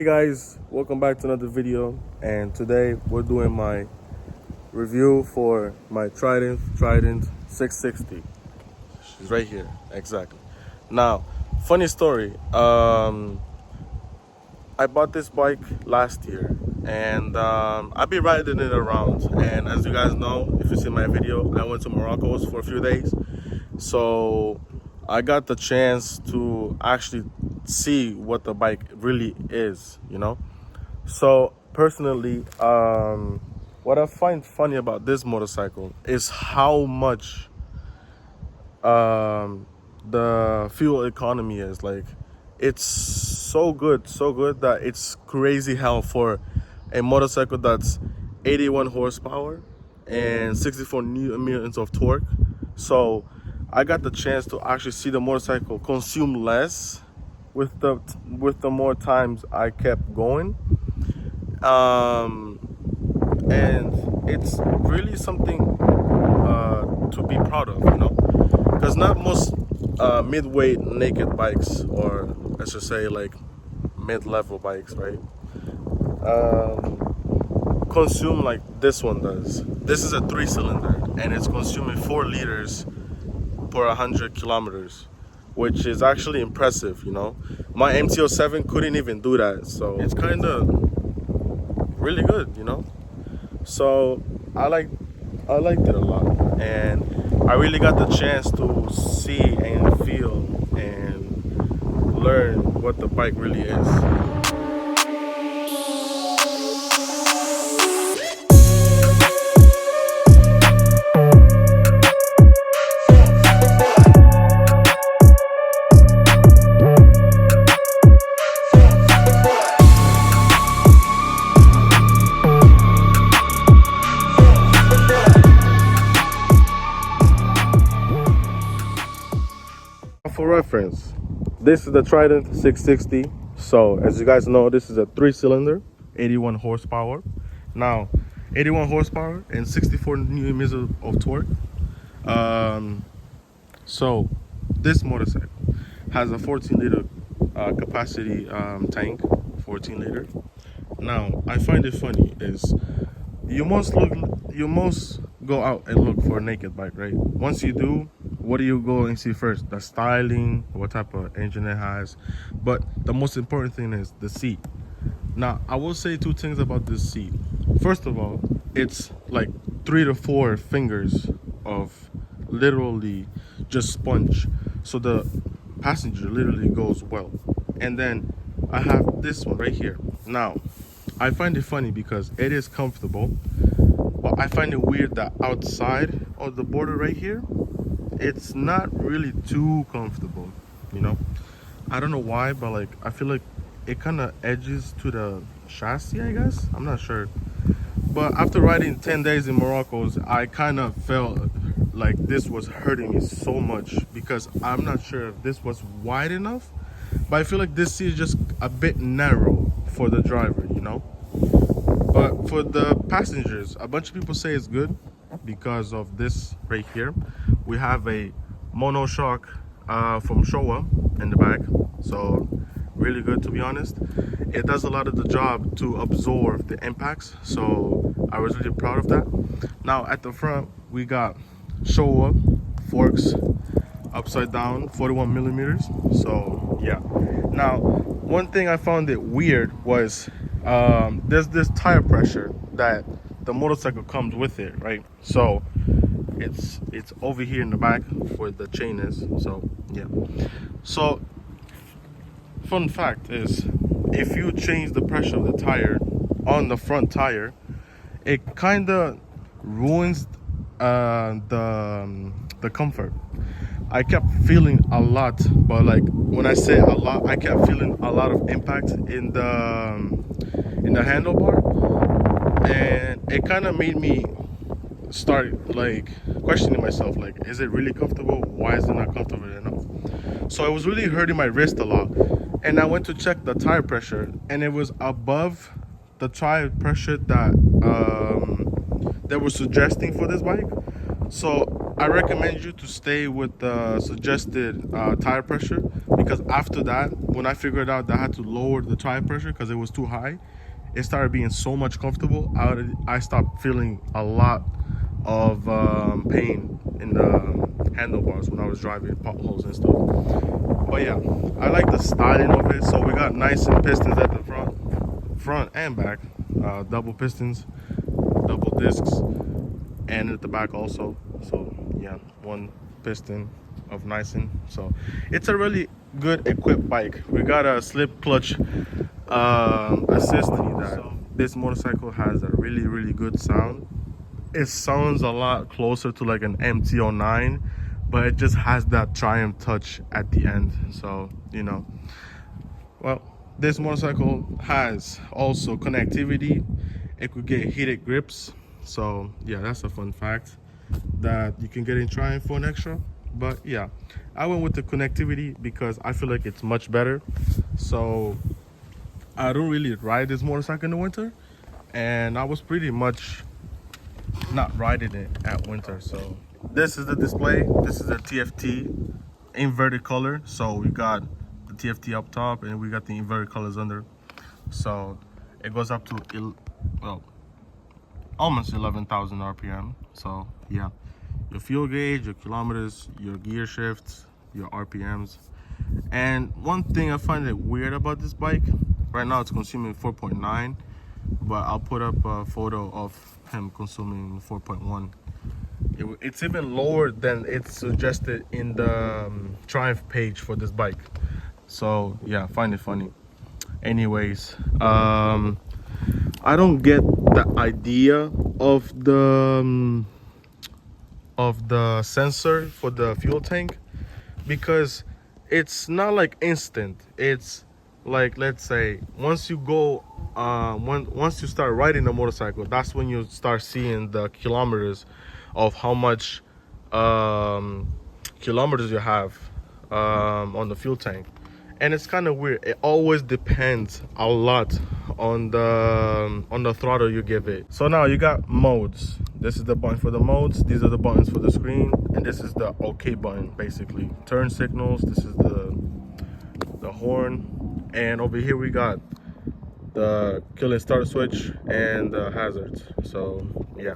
Hey guys, welcome back to another video, and today we're doing my review for my Trident 660. She's right here, exactly. Now, funny story, I bought this bike last year, and I've been riding it around, and as you guys know, if you see my video, I went to Morocco for a few days, so I got the chance to actually see what the bike really is, So personally, what I find funny about this motorcycle is how much the fuel economy is. Like, it's so good that it's crazy how for a motorcycle that's 81 horsepower and 64 newton meters of torque. So I got the chance to actually see the motorcycle consume less with the more times I kept going. And it's really something to be proud of, because not most mid-weight naked bikes, or let's just say like mid-level bikes, right, consume like this one does. This is a 3-cylinder, and it's consuming 4 liters per 100 kilometers, which is actually impressive. My MT-07 couldn't even do that, so it's kind of really good. So I liked it a lot, and I really got the chance to see and feel and learn what the bike really is. For reference, this is the Trident 660. So as you guys know, this is a 3-cylinder, 81 horsepower. Now, 81 horsepower and 64 newton meters of torque. So this motorcycle has a 14-liter capacity tank, 14 liter. Now, I find it funny is you most go out and look for a naked bike, right? Once you do, what do you go and see first? The styling, what type of engine it has. But the most important thing is the seat. Now, I will say 2 things about this seat. First of all, it's like 3 to 4 fingers of literally just sponge. So the passenger literally goes well. And then I have this one right here. Now, I find it funny because it is comfortable, but I find it weird that outside of the border right here, it's not really too comfortable. I don't know why, but like I feel like it kind of edges to the chassis, I guess. I'm not sure, but after riding 10 days in Morocco, I kind of felt like this was hurting me so much, because I'm not sure if this was wide enough, but I feel like this seat is just a bit narrow for the driver, but for the passengers, a bunch of people say it's good because of this right here. We have a monoshock from Showa in the back, so really good, to be honest. It does a lot of the job to absorb the impacts, so I was really proud of that. Now at the front, we got Showa forks upside down, 41 millimeters. So yeah. Now, one thing I found it weird was there's this tire pressure that the motorcycle comes with it, right? So it's over here in the back where the chain is. So yeah. So fun fact is, if you change the pressure of the tire on the front tire, it kind of ruins the comfort. I kept feeling a lot, but like when I say a lot, I kept feeling a lot of impact in the handlebar, and it kind of made me start like questioning myself, like, is it really comfortable? Why is it not comfortable enough? So it was really hurting my wrist a lot, and I went to check the tire pressure, and it was above the tire pressure that they were suggesting for this bike. So I recommend you to stay with the suggested tire pressure, because after that, when I figured out that I had to lower the tire pressure because it was too high, it started being so much comfortable. I stopped feeling a lot of pain in the handlebars when I was driving potholes and stuff. But yeah, I like the styling of it. So we got nice and pistons at the front and back, double pistons, double discs, and at the back also. So yeah, one piston of Nyson. So it's a really good equipped bike. We got a slip clutch assist. That this motorcycle has a really good sound. It sounds a lot closer to like an MT-09, but it just has that Triumph touch at the end. So you know, well, this motorcycle has also connectivity. It could get heated grips. So yeah, that's a fun fact that you can get in Triumph for an extra. But yeah, I went with the connectivity because I feel like it's much better. So I don't really ride this motorcycle in the winter, and I was pretty much not riding it at winter. So this is the display. This is a TFT inverted color. So we got the TFT up top and we got the inverted colors under. So it goes up to almost 11,000 RPM. So yeah, your fuel gauge, your kilometers, your gear shifts, your RPMs. And one thing I find it weird about this bike, right now it's consuming 4.9, but I'll put up a photo of him consuming 4.1. It's even lower than it's suggested in the Triumph page for this bike. So yeah, find it funny. Anyways, I don't get the idea of the sensor for the fuel tank, because it's not like instant. It's like, let's say once you go once you start riding the motorcycle, that's when you start seeing the kilometers of how much kilometers you have on the fuel tank. And it's kind of weird. It always depends a lot on the throttle you give it. So now you got modes. This is the button for the modes. These are the buttons for the screen, and this is the OK button, basically. Turn signals. This is the horn, and over here we got the kill and start switch and the hazards. So yeah.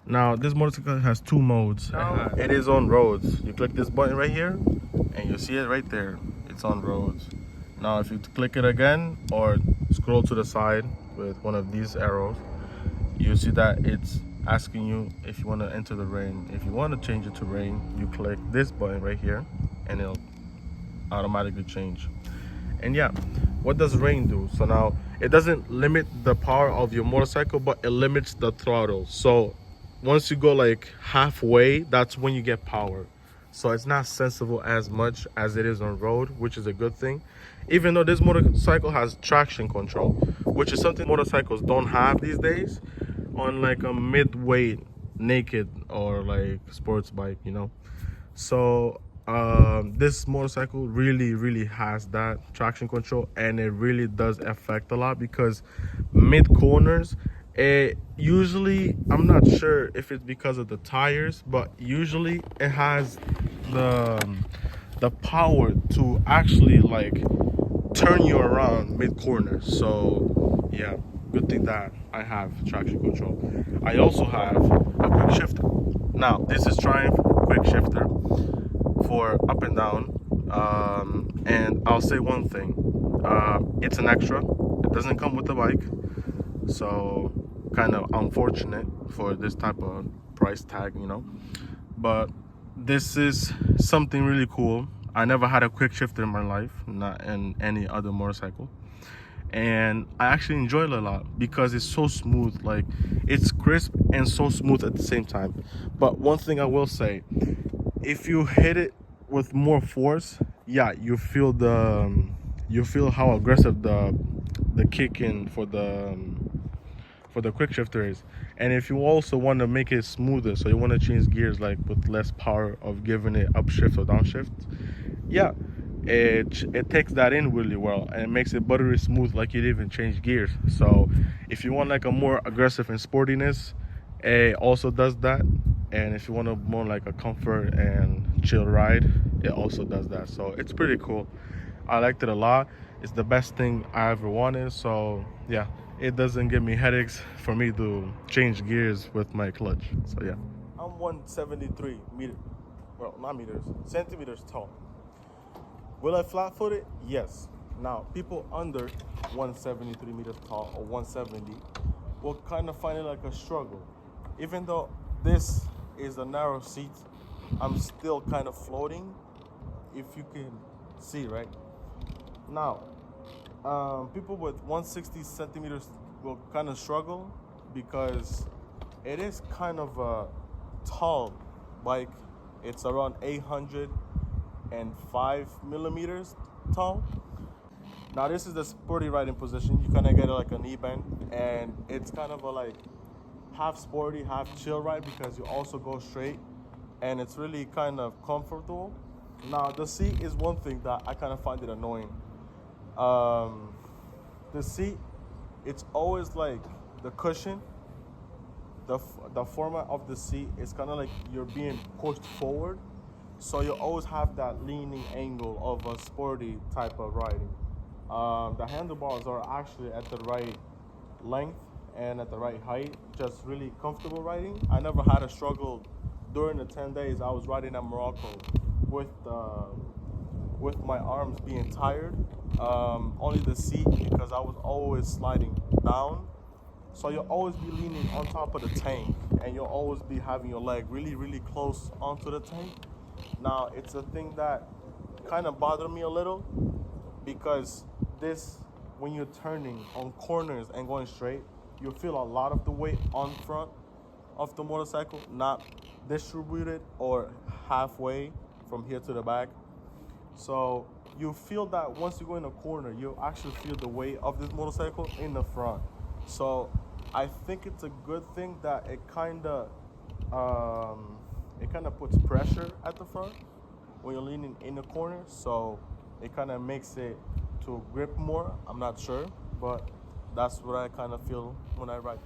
Now this motorcycle has two modes. It is on roads. You click this button right here, and you see it right there. It's on roads. Now if you click it again or scroll to the side with one of these arrows, you see that it's asking you if you want to enter the rain. If you want to change it to rain, you click this button right here and it'll automatically change. And yeah, what does rain do? So now it doesn't limit the power of your motorcycle, but it limits the throttle. So once you go like halfway, that's when you get power. So it's not sensible as much as it is on road, which is a good thing. Even though this motorcycle has traction control, which is something motorcycles don't have these days on like a mid-weight naked or like sports bike, you know. So this motorcycle really has that traction control, and it really does affect a lot, because mid corners, usually, I'm not sure if it's because of the tires, but usually it has the power to actually like turn you around mid corner. So yeah, good thing that I have traction control. I also have a quick shifter. Now this is Triumph quick shifter for up and down, and I'll say one thing, it's an extra. It doesn't come with the bike, so kind of unfortunate for this type of price tag, you know. But this is something really cool. I never had a quick shifter in my life, not in any other motorcycle, and I actually enjoy it a lot because it's so smooth. Like, it's crisp and so smooth at the same time. But one thing I will say, if you hit it with more force, yeah, you feel how aggressive the kick in for the quick shifter is. And if you also want to make it smoother, so you want to change gears like with less power of giving it upshift or downshift, yeah, it takes that in really well, and it makes it buttery smooth, like you didn't even change gears. So if you want like a more aggressive and sportiness, it also does that. And if you want a more like a comfort and chill ride, it also does that. So it's pretty cool. I liked it a lot. It's the best thing I ever wanted. So yeah, it doesn't give me headaches for me to change gears with my clutch. So yeah. I'm 173 meters, well, not meters, centimeters tall. Will I flat foot it? Yes. Now, people under 173 meters tall or 170 will kind of find it like a struggle. Even though this is a narrow seat, I'm still kind of floating, if you can see, right? Now, people with 160 centimeters will kind of struggle because it is kind of a tall bike. It's around 805 millimeters tall. Now this is the sporty riding position. You kind of get like a knee bend, and it's kind of a like half sporty, half chill ride because you also go straight, and it's really kind of comfortable. Now the seat is one thing that I kind of find it annoying. The seat, it's always like the cushion, the format of the seat is kind of like you're being pushed forward, so you always have that leaning angle of a sporty type of riding. The handlebars are actually at the right length and at the right height, just really comfortable riding. I never had a struggle during the 10 days I was riding at Morocco with my arms being tired. Only the seat, because I was always sliding down. So you'll always be leaning on top of the tank, and you'll always be having your leg really, really close onto the tank. Now, it's a thing that kind of bothered me a little because this, when you're turning on corners and going straight, you feel a lot of the weight on front of the motorcycle, not distributed or halfway from here to the back. So you feel that once you go in a corner, you actually feel the weight of this motorcycle in the front. So I think it's a good thing that it kind of puts pressure at the front when you're leaning in the corner. So it kind of makes it to grip more. I'm not sure, but that's what I kind of feel when I ride it.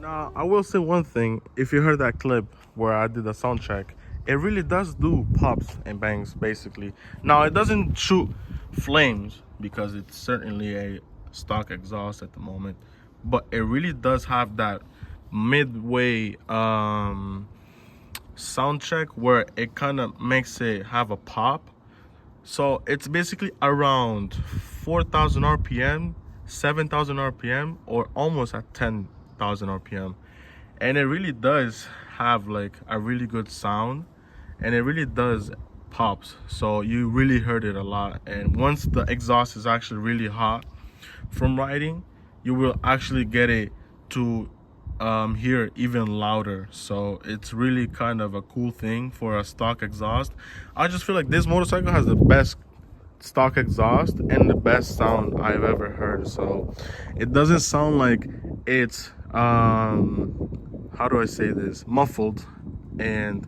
Now, I will say one thing. If you heard that clip where I did a sound check, it really does do pops and bangs, basically. Now, it doesn't shoot flames because it's certainly a stock exhaust at the moment, but it really does have that midway sound check where it kind of makes it have a pop. So it's basically around 4,000 RPM, 7,000 RPM, or almost at 10,000 RPM. And it really does have like a really good sound, and it really does pops. So you really heard it a lot. And once the exhaust is actually really hot from riding, you will actually get it to hear even louder. So it's really kind of a cool thing for a stock exhaust. I just feel like this motorcycle has the best stock exhaust and the best sound I've ever heard. So it doesn't sound like it's how do I say this, muffled, and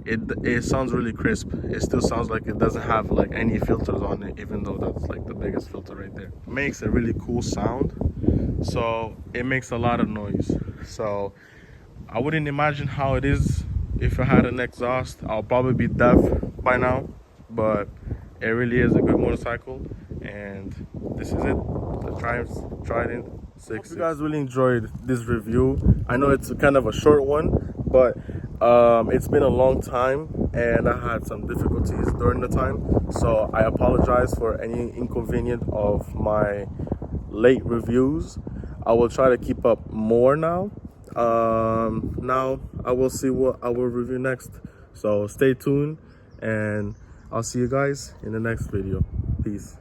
it sounds really crisp. It still sounds like it doesn't have like any filters on it, even though that's like the biggest filter right there. It makes a really cool sound, so it makes a lot of noise. So I wouldn't imagine how it is if I had an exhaust. I'll probably be deaf by now, but it really is a good motorcycle. And this is it, the Triumph Trident 6. Hope you guys really enjoyed this review. I know it's kind of a short one, but it's been a long time and I had some difficulties during the time, so I apologize for any inconvenience of my late reviews. I will try to keep up more now. Now I will see what I will review next, so stay tuned and I'll see you guys in the next video. Peace.